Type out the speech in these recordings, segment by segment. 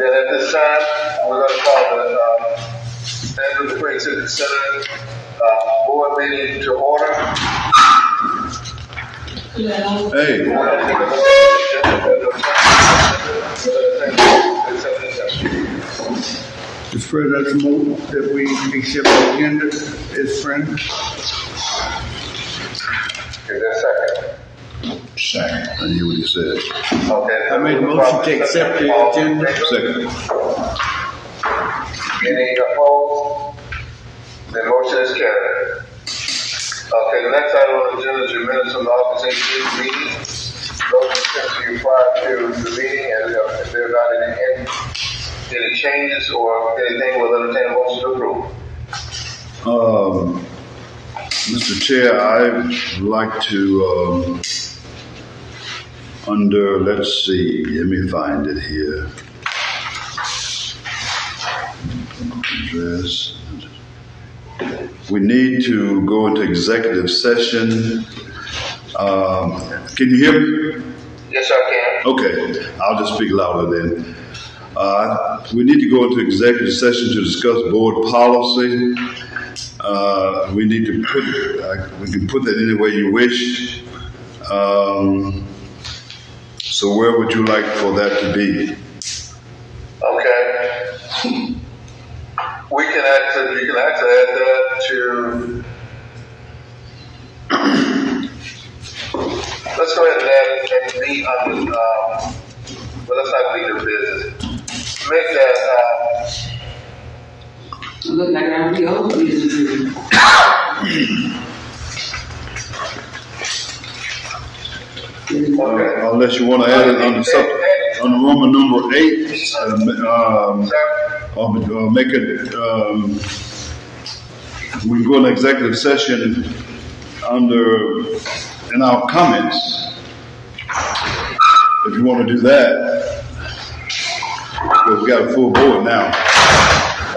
Then at this time, we're going to call the Andrew McQueen Civic Center board meeting to order. Hey. Mr. President, I move that we accept the agenda as friend. Is there a second? Second. I hear what he said. Okay. I made a motion to accept the agenda. Second. Any opposed? The motion is carried. Okay, the next item on the agenda is your minutes from the August 18th meeting. Those are sent to you prior to the meeting, and if there are not any changes or anything, we'll entertain a motion to approve. Mr. Chair, I'd like to, let's see, let me find it here. Address. We need to go into executive session. Can you hear me? Yes, I can. Okay, I'll just speak louder then. We need to go into executive session to discuss board policy. We need to we can put that any way you wish. So where would you like for that to be? Okay. You can actually add that to, let's go ahead and add it and be under, well, let's not be the business. Make that, look like I'm the old business. okay. Unless you want to add it under Roman number 8, or make it, we can go into executive session in our comments, if you want to do that, because we got a full board now.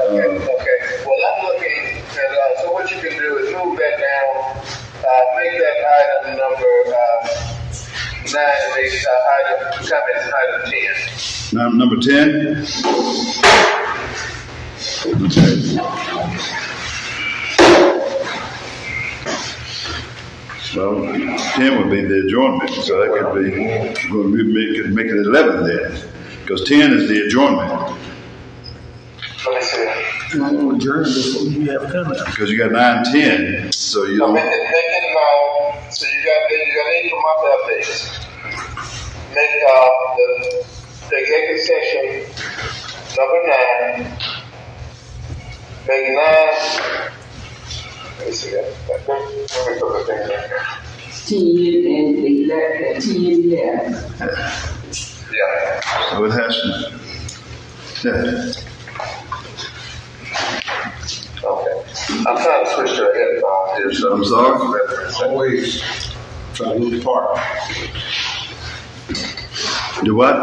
Okay. Well, I'm looking at, so what you can do is move that down, make that item number 9, and make comments item 10. Now, number 10. Okay. Well, 10 would be the adjournment, so that could be, we're going to make it 11 then, because 10 is the adjournment. Let me see. You want to adjourn before you have comment. Because you got 9, 10, so you don't. Make it, so you got 8 for monthly updates. Make the executive session number 9. Make 9. Let me see that. Let me put the thing there. 10 and 11, 10 and 11. Yeah. So it has to. Yeah. Okay. I'm trying to switch to a headphone here, so I'm sorry? Always try to look apart. Do what?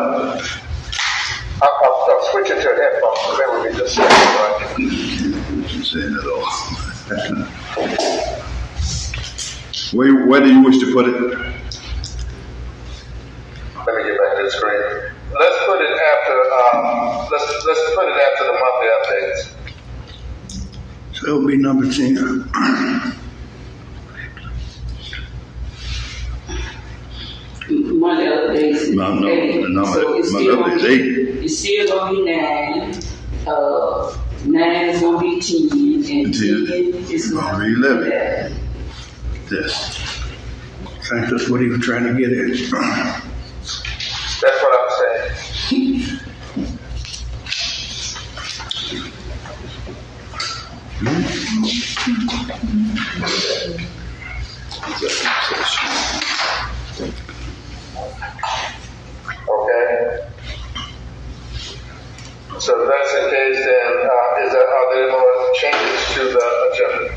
I'm switching to a headphone, so that would be just right. I'm saying it all. Where do you wish to put it? Let me get back to the screen. Let's put it after. Let's put it after the monthly updates. So it'll be number 10. Monday updates. No, 8. So it's my still number is gonna 8. It's still gonna be 9. 9 is gonna be 10, and 10 is gonna be 11. Yes. I think that's what he was trying to get at. That's what I'm saying. Okay. So if that's the case, then are there more changes to the agenda?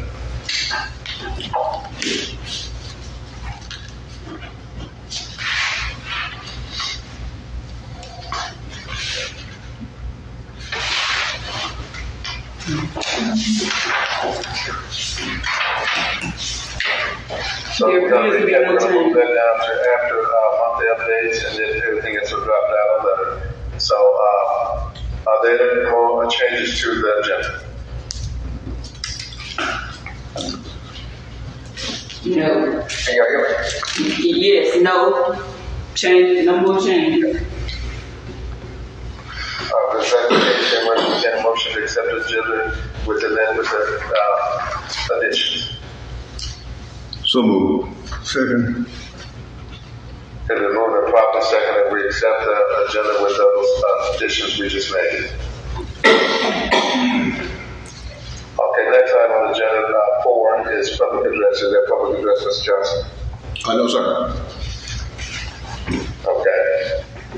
So we're going to move that down to after monthly updates, and then everything gets dropped out of letter. So Are there any more changes to the agenda? No. Can y'all hear me? Yes, no. Change, no more changes. If that's the case, then we're going to get a motion to accept the agenda with the additions. So moved. Second. It's been moved and properly second that we accept the agenda with those additions we just made. Okay, next item on the agenda 4 is public address. Is there public address, Mr. Johnson? No, sir. Okay.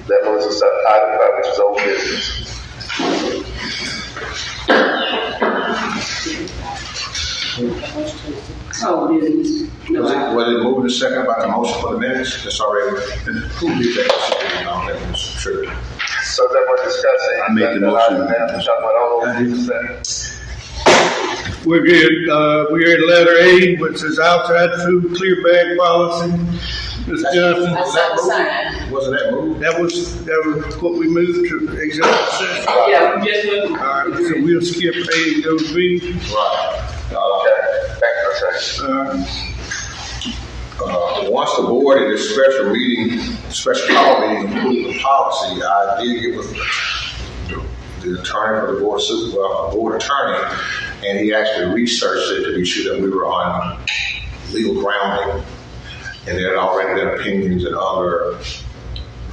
That moves us to item 5, which is old business. Oh, business. No. Was it moved and second about the motion for the minutes? That's already, who did that? That was true. So then we're discussing. I made the motion. Talking about all those things. We're good. We're at letter A, which is outside food clear bag policy. Ms. Johnson, Wasn't that moved? that was what we moved to executive session. Yeah, we just went. All right, so we'll skip A and go to B. Right. Okay. Back to the session. Once the board in this special call meeting approved the policy, I did get with the attorney for the board attorney, and he actually researched it to be sure that we were on legal grounding. And there had already been opinions and other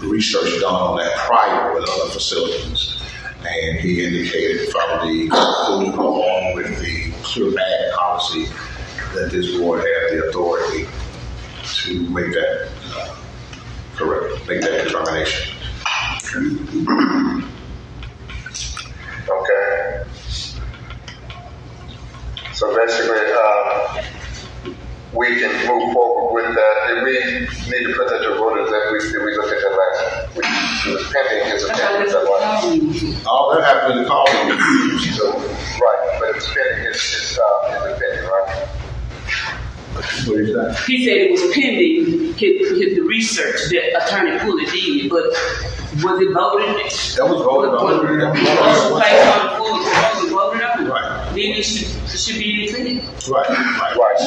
research done on that prior with other facilities. And he indicated from the conclusion along with the clear bag policy that this board had the authority to make that make that determination. Okay. So basically, we can move forward with that. Did we need to put that to vote? Did we look at that last week? It was pending his opinion. Is that right? All that happened in the call meeting. So, right, but it was pending his opinion, right? What is that? He said it was pending the research that Attorney Pulley did, but was it voted? That was voted on. Right. Then it should be defended. Right.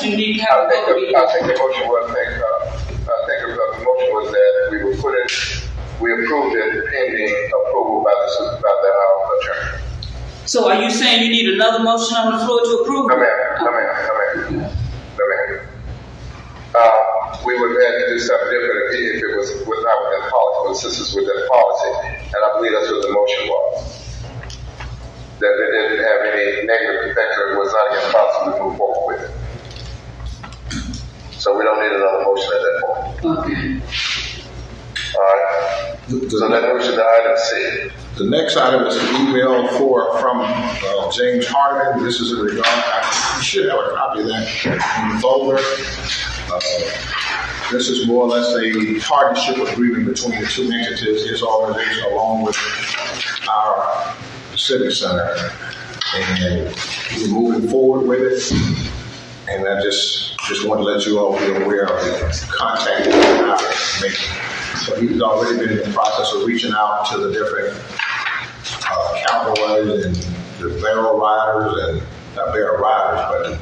You need to have a vote. I think the motion was, the motion was that we approved it pending approval by the attorney. So are you saying you need another motion on the floor to approve? No, ma'am. We would have had to do something different if it was not within policy, but since it's within policy, and I believe that's what the motion was. That it didn't have any negative effect or it was not against policy, we move forward with it. So we don't need another motion at that point. Okay. All right. So that moves to the item C. The next item is an email from James Hardiman. This is in regard, you should have a copy of that in the folder. This is more or less a partnership agreement between the two entities, his organization along with our Civic Center. And we're moving forward with it. And I just want to let you all be aware of the contact that I'm making. So he's already been in the process of reaching out to the different cowboys and the barrel riders, and not barrel riders, but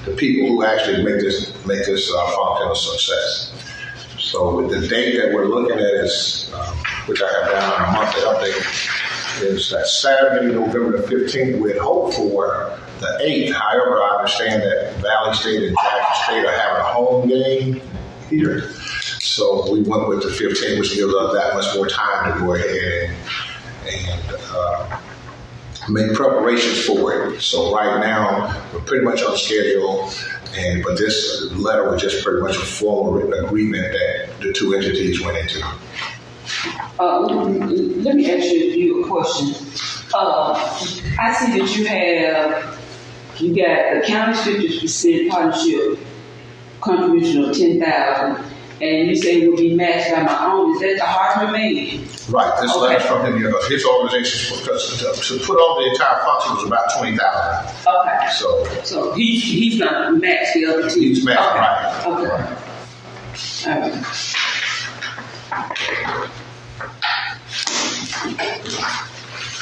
the people who actually make this function a success. So with the date that we're looking at is, which I have down on a monthly update, is that Saturday, November the 15th. We had hoped for the 8th. However, I understand that Valley State and Jackson State are having a home game here. So we went with the 15th, which gives us that much more time to go ahead and make preparations for it. So right now, we're pretty much on schedule. But this letter was just pretty much a formal written agreement that the two entities went into. Let me ask you a question. I see that you got the county's 50% partnership contribution of $10,000, and you say it will be matched by my own. Is that the Hartman man? Right. This letter from him, his organization, to put on the entire function was about $20,000. Okay. So he's not matched the other two. He's matched, right. Okay. Right. All right.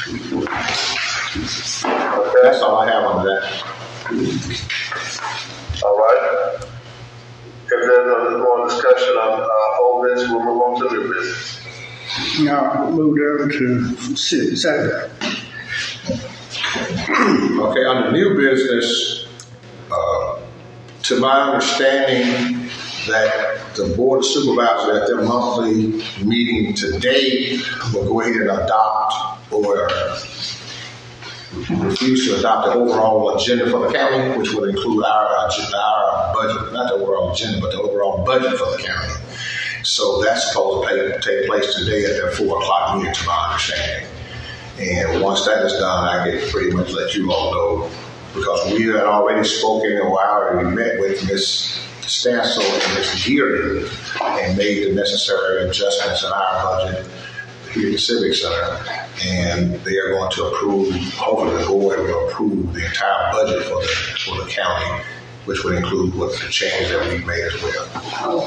Okay, That's all I have on that. all right. If there's no more discussion on old business, we'll move on to new business. Now, move down to CIVIC. Okay, under new business, to my understanding, that the Board of Supervisors at their monthly meeting today will go ahead and adopt or refuse to adopt the overall agenda for the county, which would include our budget, not the overall agenda, but the overall budget for the county. So that's supposed to take place today at their 4 o'clock meeting, to my understanding. And once that is done, I can pretty much let you all know, because we had already spoken or I already met with Ms. Stansel and Ms. Geary and made the necessary adjustments in our budget here at the Civic Center. And they are going to approve, hopefully the board will approve the entire budget for the county, which would include what the changes that we've made as well.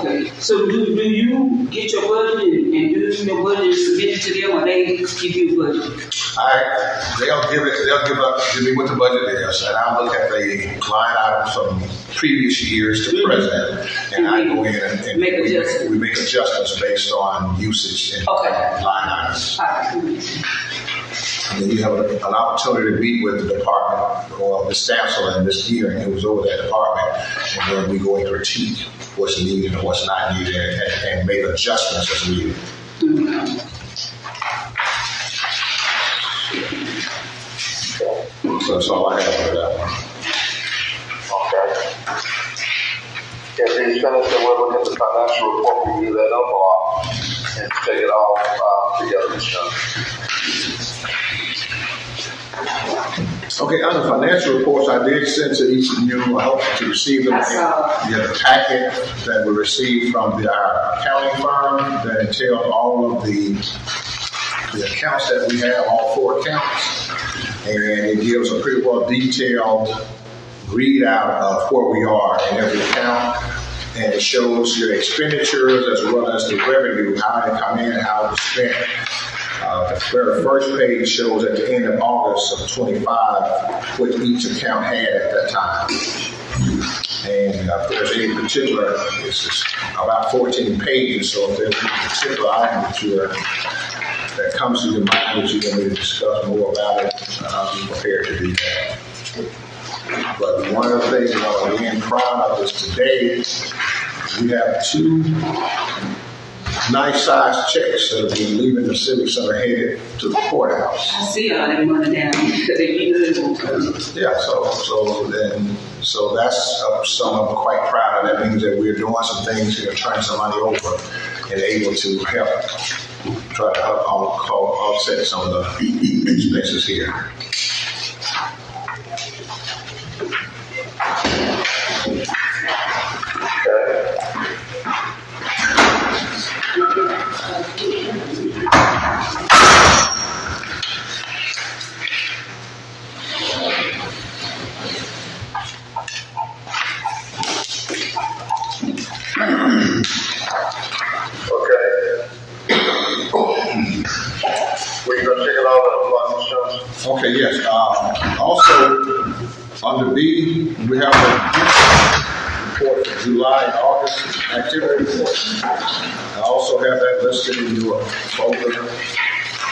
Okay, so do you get your budget and do your budget and submit it to them, or they give you a budget? They'll give me what the budget is, and I'll look at the line items from previous years to present, and I go in and make adjustments. We make adjustments based on usage and line items. All right. And then you have an opportunity to meet with the department, or Ms. Stansel and Ms. Gearing, who was over that department, and then we go and critique what's needed and what's not needed, and make adjustments as needed. So that's all I have for that one. Okay. If he's finished, then we'll look at the financial report, review that overall, and take it all together, Okay, on the financial reports, I did send to each of you. I hope to receive them. The packet that we received from our accounting firm that entailed all of the accounts that we have, all 4 accounts, and it gives a pretty well detailed readout of where we are in every account, and it shows your expenditures as well as the revenue, how they come in, how it's spent. The very first page shows at the end of August of 25 what each account had at that time. And if there's any particular, it's about 14 pages, so if there's a particular item that comes to your mind that you want me to discuss more about it, I'll be prepared to do that. But one of the things that I'm again proud of is today we have 2 nice sized checks that have been leaving the Civic Center headed to the courthouse. I see all that money down. Yeah, so that's something I'm quite proud of. That means that we're doing some things here, turning some money over and able to try to help offset some of the expenses here. We're going to take it all the insurance. Okay, yes. Also, under B, we have a report for July and August activity report. I also have that listed in your folder.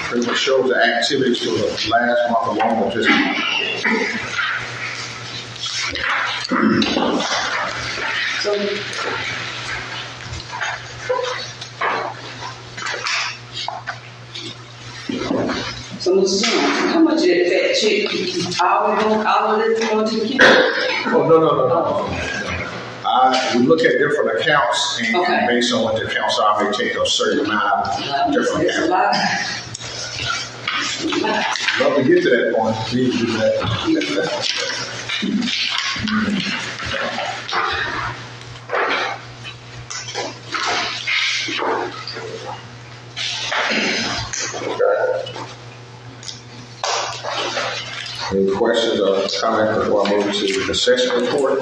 Pretty much shows the activities for the last month along with this month. So, Mr. Jones, how much did that check? All of it going to the county? Oh, no. We look at different accounts, and based on what the accounts are, we take a certain amount of different accounts. Love to get to that point. Please do that. Any questions or comments before I move to the session report?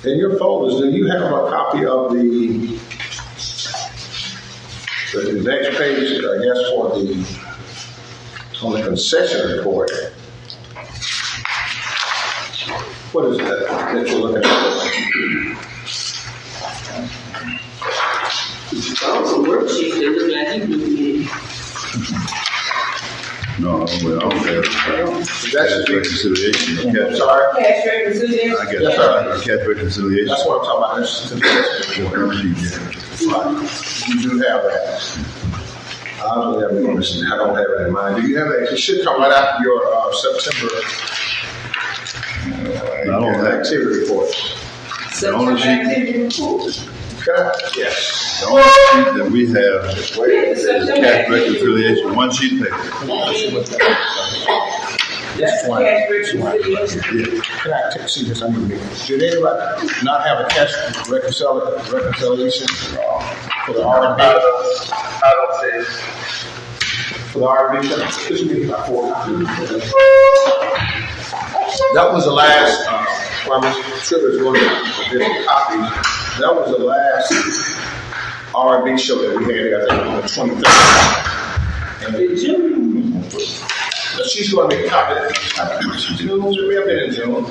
In your folders, do you have a copy of the next page, I guess, on the concession report? What is that you're looking at? Those are worksheets that look like you looking at. No, well, I don't have That's reconciliation. sorry. Cash reconciliation? I guess, Yes, sir. cash reconciliation. That's what I'm talking about. That's the concession report. Right. You do have that. I don't have it in mind. Do you have that? It should come right after your September I don't have activity report. September activity report. Okay? Yes. The only sheet that we have is September cash activity reconciliation, one sheet paper. That's one. cash reconciliation. Can I see this? I need to make it. Did anybody not have a cash reconciliation for the R&B? I don't see it. For the R&B? This will be about 4 copies. That was the last, well, I'm sure there's going to be different copies. That was the last R&B show that we had, I think, on the 23rd. In June? She's going to make a copy. June, we have been in June.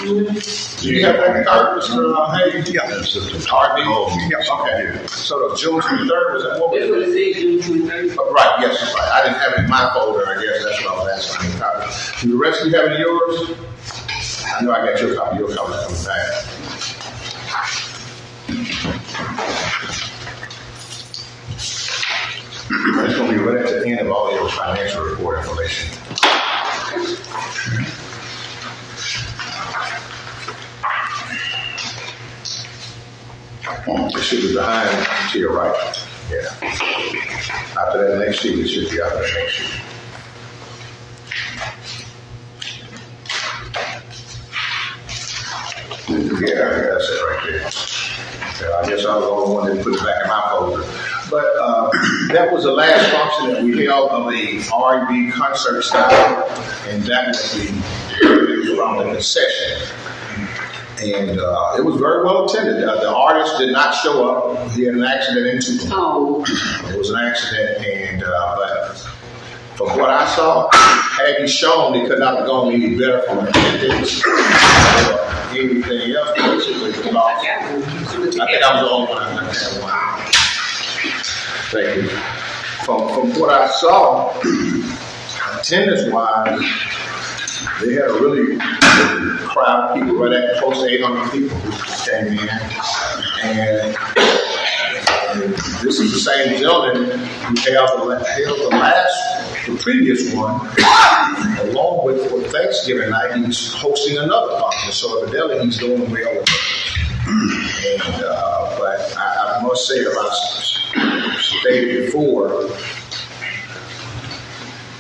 Do you have that copy, Mr. Hayes? Yeah. R&B? Oh, Yeah, okay. So the June 23rd, was that what That's what it says, June 23rd. Right, yes, right. I didn't have it in my folder, I guess that's what I was asking. Do the rest of you have it in yours? I know I got your copy coming back. It's going to be right at the end of all your financial report information. It should be behind to your right. Yeah. After that next sheet, it should be after the next sheet. Yeah, that's it right there. Yeah, I guess I was the only one that put it back in my folder. But that was the last function that we held of the R&B concert style, and that was from the concession. And it was very well attended. The artist did not show up. He had an accident in Tupelo. Oh. It was an accident, and but from what I saw, had he shown, it could not have gone any better from attendance or anything else. Basically, because I think I was the only one I had one. Thank you. From what I saw, attendance-wise, they had a really good crowd of people, right at close to 800 people who came in. And this is the same gentleman who held the previous one, along with for Thanksgiving night, he's hosting another function. So evidently he's doing well with it. And, but I must say, as I stated before,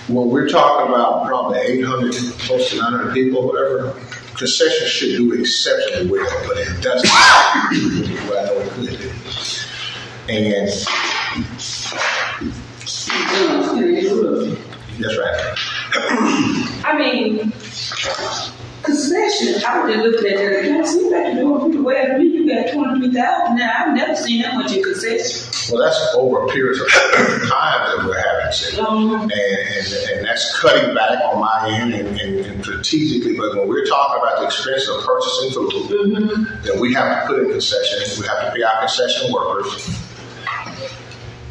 when we're talking about probably 800, close to 900 people, whatever, concessions should do exceptionally well, but it doesn't. What I know it could do. And that's right. I mean, concession, I was just looking at that. It kind of seems like you're doing pretty well to me. You got 23,000 now. I've never seen that much in concession. Well, that's over a period of time that we're having, and that's cutting back on my end and strategically. But when we're talking about the expense of purchasing food, then we have to put in concessions. We have to pay our concession workers.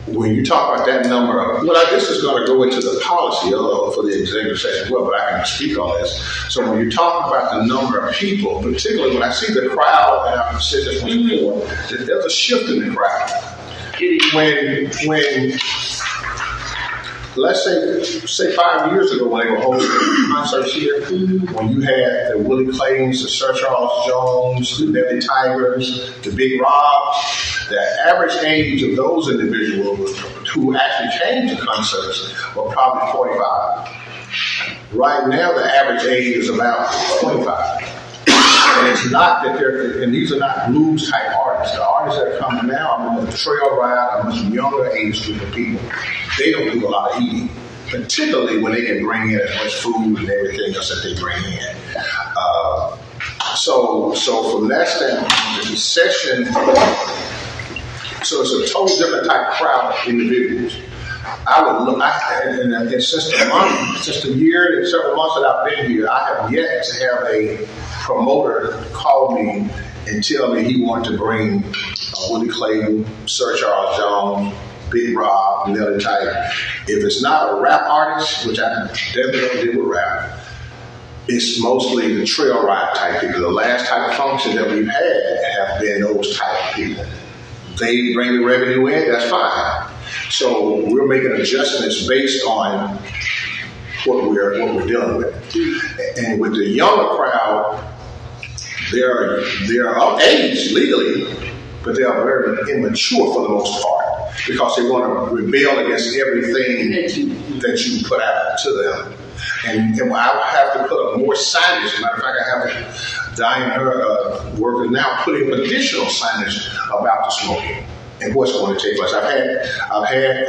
When you talk about that number of, well, this is going to go into the policy for the executive session as well, but I can speak on this. So when you're talking about the number of people, particularly when I see the crowd, and I've said this once before, there's a shift in the crowd. When let's say 5 years ago when they were hosting concerts here, when you had the Willie Claytons, the Sir Charles Jones, the Nelly Tigers, the Big Rob, the average age of those individuals who actually came to concerts were probably 45. Right now, the average age is about 25. And it's not that and these are not blues type artists. The artists that are coming now are on the trail ride, a much younger age group of people. They don't do a lot of eating, particularly when they can bring in as much food and everything else that they bring in. So from that standpoint, the session, so it's a total different type of crowd of individuals. I would look, and since the year and several months that I've been here, I have yet to have a promoter call me and tell me he wanted to bring Willie Clayton, Sir Charles Jones, Big Rob, and the other type. If it's not a rap artist, which I definitely don't deal with rap, it's mostly the trail ride type people. The last type of function that we've had have been those type of people. They bring the revenue in, that's fine. So we're making adjustments based on what we're dealing with. And with the younger crowd, they're of age legally, but they are very immature for the most part because they want to rebel against everything that you put out to them. And I have to put up more signage. As a matter of fact, I have Diane, her workers now putting additional signage about the smoking and what's going to take place. I've had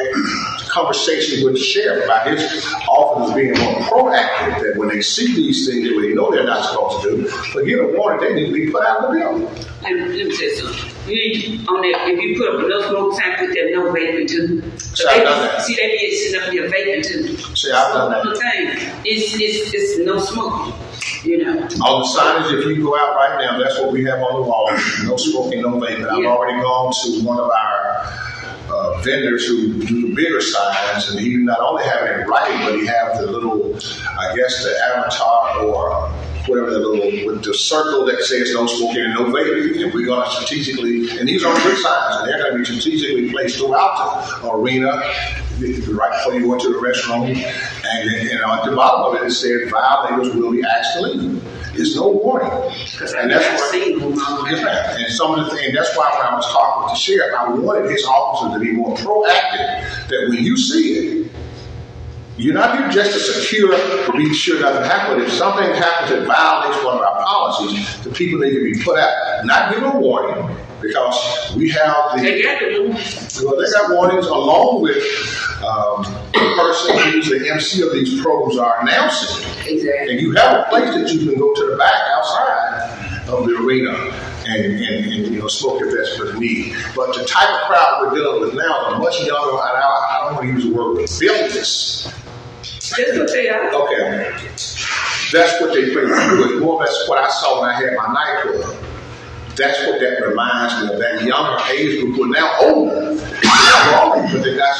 conversations with the sheriff about his officers being more proactive, that when they see these things that they know they're not supposed to do, but give a warning, they need to be put out of the building. Let me say something. You need, on that, if you put up a no smoke sign, put that no vaping too. See, I've done that. See, they be sitting up there vaping too. See, I've done that. It's no smoking. You know. On the signage, if you go out right now, that's what we have on the wall. No smoking, no vaping. I've already gone to one of our vendors who do the bigger signs, and he not only have it in writing, but he have the little, I guess, the avatar or whatever, the little, with the circle that says no smoking and no vaping. And we're going to strategically, and these are good signs, and they're going to be strategically placed throughout the arena, right before you go into the restroom. And at the bottom of it, it said violators will be asked to leave. There's no warning. And that's why, and some of the things, that's why when I was talking with the sheriff, I wanted his officers to be more proactive, that when you see it, you're not here just to secure, to be sure nothing happens. If something happens that violates one of our policies, the people need to be put out, not give a warning, because we have they got warnings along with the person who's the MC of these programs are announcing. Exactly. And you have a place that you can go to the back outside of the arena and smoke if that's what need. But the type of crowd we're dealing with now are much younger, and I don't want to use the word rebellious. That's what they are. Okay. That's what they pretty much do. It's more or less what I saw when I had my nightclub. That's what that reminds me of, that younger age group who are now older. They're grown, but they got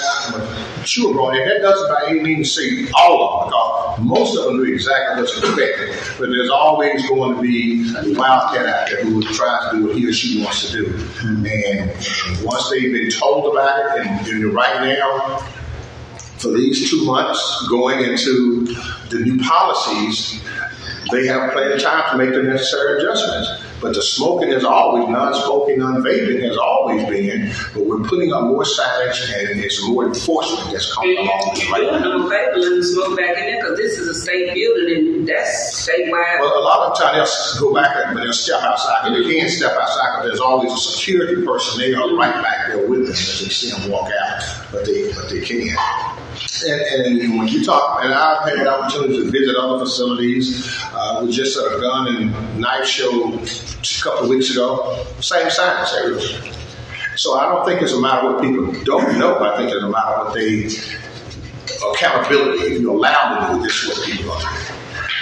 mature grown. And that doesn't by any means say all of them, because most of them do exactly what's expected. But there's always going to be a wildcat out there who tries to do what he or she wants to do. And once they've been told about it, and right now, for these 2 months going into the new policies, they have plenty of time to make the necessary adjustments. But the smoking is always, non-smoking, non-vaping has always been, but we're putting up more signage and it's more enforcement that's coming along. Right now. No vaping, let them smoke back in there, because this is a state building and that's statewide. Well, a lot of times they'll go back there, but they'll step outside. And they can't step outside because there's always a security person there right back there with them as they see them walk out, but they can't. And when you talk, and I've had opportunities to visit other facilities. We just at a gun and knife show a couple of weeks ago. Same signs everywhere. So I don't think it's a matter of what people don't know. I think it's a matter of what they accountability. If you allow them to do this, what people are doing.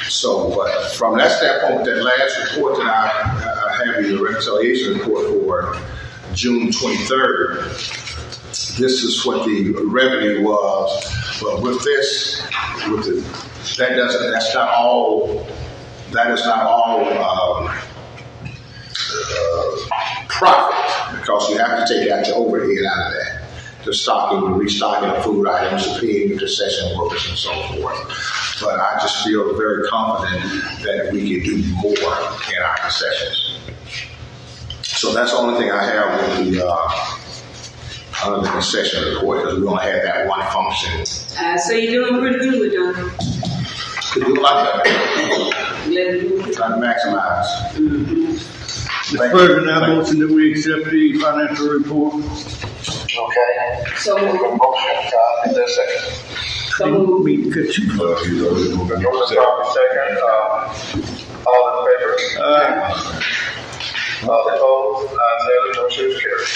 So, but from that standpoint, that last report that I have in the reconciliation report for June 23rd. This is what the revenue was, but with this, that's not all. That is not all profit, because you have to take out your overhead out of that, the stocking, the restocking of food items, the paying of concession workers, and so forth. But I just feel very confident that we can do more in our concessions. So that's the only thing I have with the. Other than the concession report, because we only had that one function. So you're doing pretty good with them. Could do a lot better. Trying to maximize. Mr. President, I motion that we accept the financial report. Okay. So Motion, is there a second? Me cut you. Motion, second. All in favor? Aye. All opposed? None, motion is carried.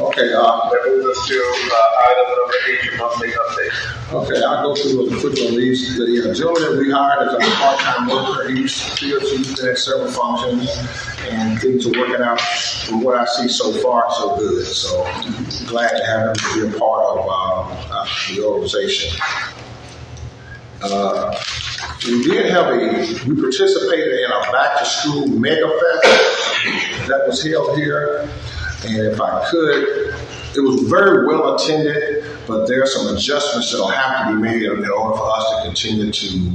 Okay, That moves us to item number 8, your monthly update. okay, I'll go through a quick on these. The gentleman that we hired as a part-time worker, he's been at several functions, and things are working out from what I see so far, so good. So glad to have him to be a part of the organization. We participated in a back-to-school mega fest that was held here. And if I could, it was very well attended, but there are some adjustments that will have to be made in order for us to continue to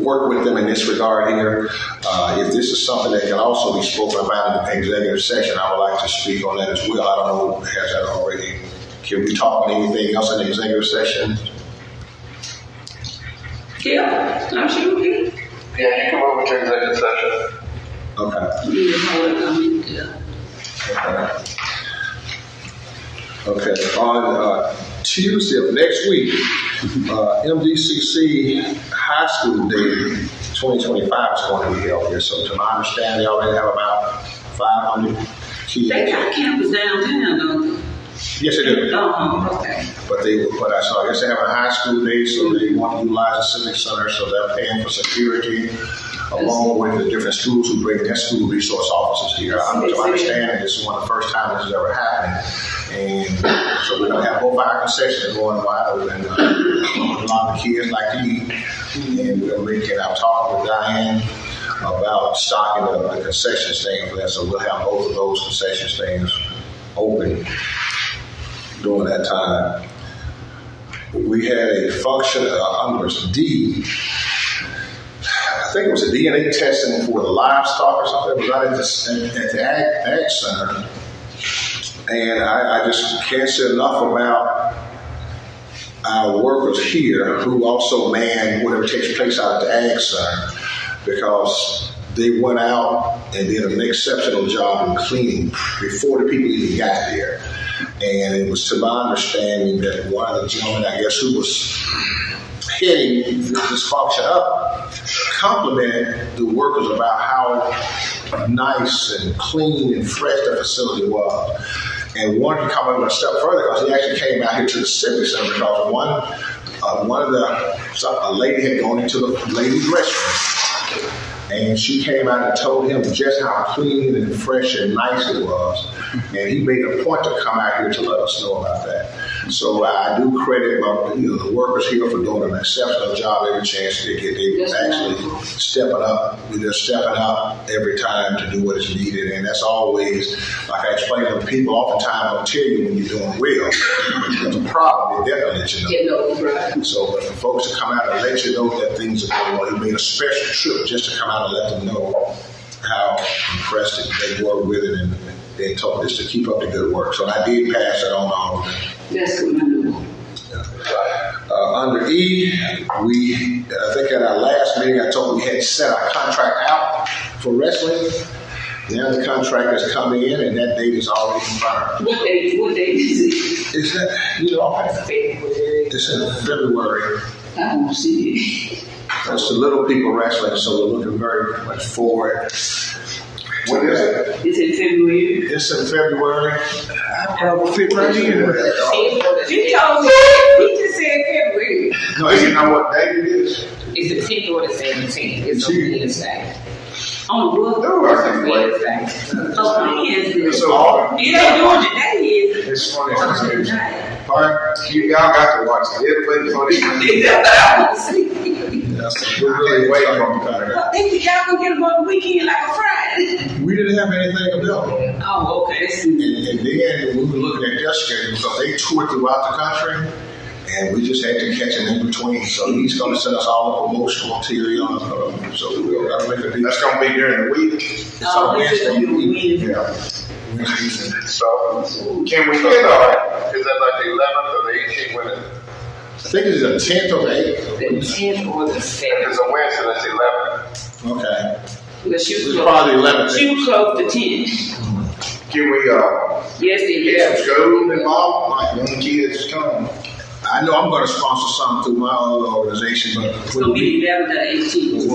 work with them in this regard here. If this is something that can also be spoken about in the executive session, I would like to speak on that as well. I don't know, has that already? Can we talk about anything else in the executive session? Yeah, I'm sure we can. Yeah, you can move into executive session. Okay. Okay. On Tuesday of next week, MDCC High School Day 2025 is going to be held here. So, to my understanding, they already have about 500 kids. They got campus downtown, don't they? Yes, they do. Oh, okay. But I guess they have a high school day, so they want to utilize the civic center, so they're paying for security, along with the different schools who bring their school resource officers here. To understand that this is one of the first times this has ever happened. And so we're going to have both our concessions going wide open. A lot of the kids like to eat. And we're making our talk with Diane about stocking the concession stand for that. So we'll have both of those concession stands open during that time. We had a function under D. I think it was a DNA testing for the livestock or something. It was out at the Ag Center. And I just can't say enough about our workers here who also man whatever takes place out at the Ag Center, because they went out and did an exceptional job in cleaning before the people even got there. And it was to my understanding that one of the gentlemen, I guess, who was heading this function up, complimented the workers about how nice and clean and fresh the facility was. And wanted to come a step further because he actually came out here to the Civic Center because a lady had gone into the ladies' restroom. And she came out and told him just how clean and fresh and nice it was. And he made a point to come out here to let us know about that. So I do credit the workers here for doing an exceptional job every chance they get. They're actually stepping up. They're stepping up every time to do what is needed. And that's always, like I explained to people, oftentimes don't tell you when you're doing well. But the problem, they definitely let you know. So but for folks to come out and let you know that things are going well, he made a special trip just to come out and let them know how impressed they were with it, and they told us to keep up the good work. So I did pass it on all of them. That's good. Under E, I think at our last meeting, I told we had set our contract out for wrestling. Now the contract has come in, and that date is already confirmed. What date is it? Is that, February. It's in February. I don't see it. That's the little people wrestling, so we're looking very much forward. What is it? It's in February. It's in February. I probably fit right in. He told me, he just said February. No, you know what date it is? It's the 10th or the 17th. It's on Wednesday. On the book? No, I think Wednesday. Oh, Wednesday. So, It ain't doing today, is it? it's funny. Y'all got to watch it. Everybody's on it. That's what I want to see. We're really waiting for it. Think y'all gonna get them on the weekend like a Friday? We didn't have anything available. Oh, okay. And then we were looking at their schedule because they toured throughout the country, and we just had to catch them in between. So he's going to send us all the promotional material. So we're going to make a deal. That's going to be during the week. It's on Wednesday evening. Yeah. So can we get is that like the 11th or the 18th? When I think it's the 10th or the 8th. The 10th or the 7th. it's a Wednesday, that's 11th. Okay. Well, she It's was probably 11th. She was close to 10. Can we Yes, they get some school involved? Like young kids come. I I know I'm going to sponsor some through my own organization, but It's gonna be 11 to 18.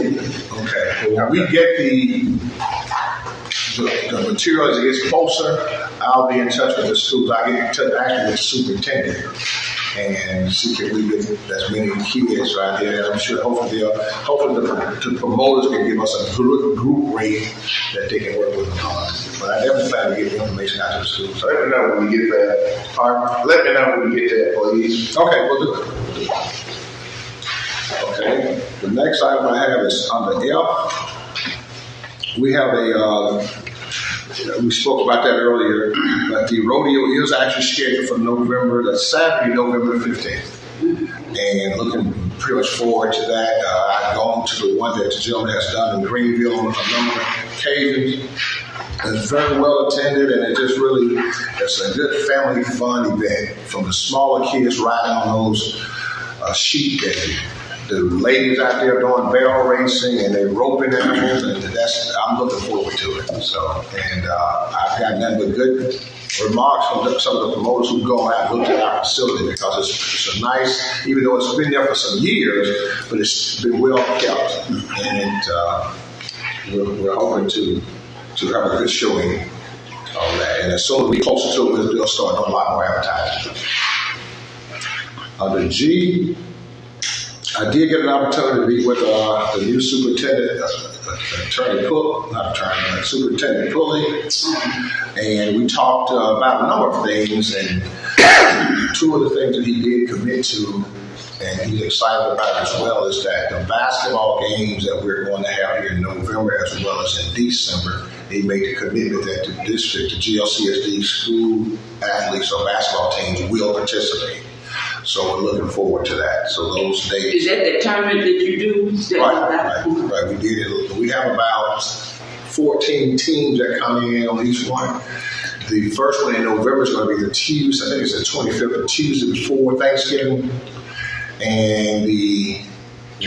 okay. When we get the material as it gets closer, I'll be in touch with the schools. I get in touch actually with the superintendent and see if we get as many kids right there. And I'm sure hopefully the promoters can give us a group rate that they can work with them on. But I definitely plan to get the information out to the schools. So let me know when we get that. Pardon? Let me know when we get that, please. Okay, we'll do it. Okay. The next item I have is under F. We have we spoke about that earlier, but the rodeo is actually scheduled for Saturday, November 15th. And looking pretty much forward to that. I've gone to the one that the gentleman has done in Greenville on a number of occasions. It's very well attended, and it's a good family fun event. From the smaller kids riding on those sheep, and the ladies out there doing barrel racing, and they're roping animals, and I'm looking forward to it. So, and I've got nothing but good remarks from some of the promoters who go out and looked at our facility, because it's a nice, even though it's been there for some years, but it's been well kept, and we're hoping to have a good showing on that. And as soon as we get closer to it, we'll start doing a lot more advertising. Under G, I did get an opportunity to meet with the new superintendent, Superintendent Pulley, and we talked about a number of things, and two of the things that he did commit to, and he's excited about as well, is that the basketball games that we're going to have here in November as well as in December, he made the commitment that the district, the GLCSD school athletes or basketball teams will participate. So we're looking forward to that. So those days. Is that the tournament that you do? Right. We did it. We have about 14 teams that come in on each one. The first one in November is going to be the Tuesday. I think it's the 25th, the Tuesday before Thanksgiving. And the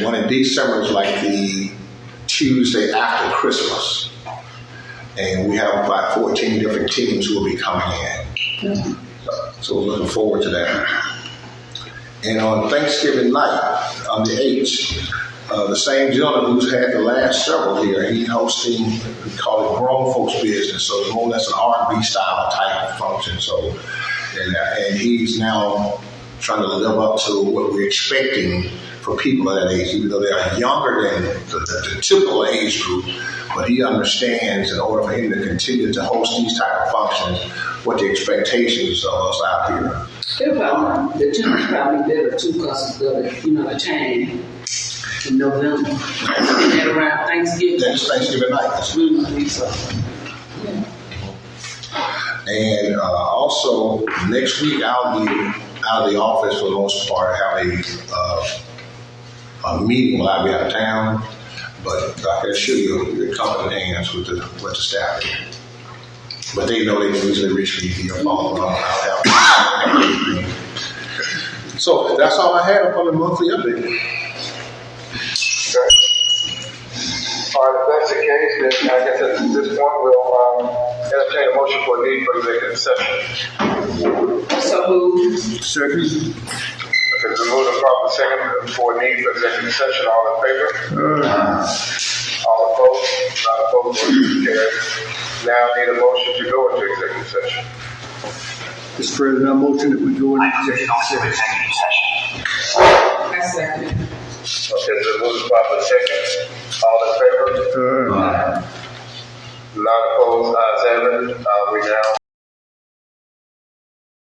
one in December is like the Tuesday after Christmas. And we have about 14 different teams who will be coming in. So we're looking forward to that. And on Thanksgiving night, on the 8th, the same gentleman who's had the last several here, he's hosting, we call it Grown Folks Business. So it's more or less an R&B style type of function. So, and he's now trying to live up to what we're expecting for people at that age, even though they are younger than the typical age group. But he understands, in order for him to continue to host these type of functions, what the expectations of us out here. The tournament's probably better too, because of the time in November. And around Thanksgiving. That's Thanksgiving night. And also next week I'll be out of the office for the most part. Have a meeting while I'll be out of town, but I can assure you, you're competent hands with the staff. But they know they can easily reach me via phone. So that's all I have on the monthly update. Okay. All right, if that's the case, then I guess at this point we'll entertain a motion for a need for executive session. So moved. Second. Okay, the move to proper second for a need for executive session. All in favor? All opposed? Not opposed. Motion carries. Now I need a motion to go into executive session. Mr. President, I motion that we go into executive session. I second it. Okay, so move to proper second. All in favor? Not opposed. Ayes have it.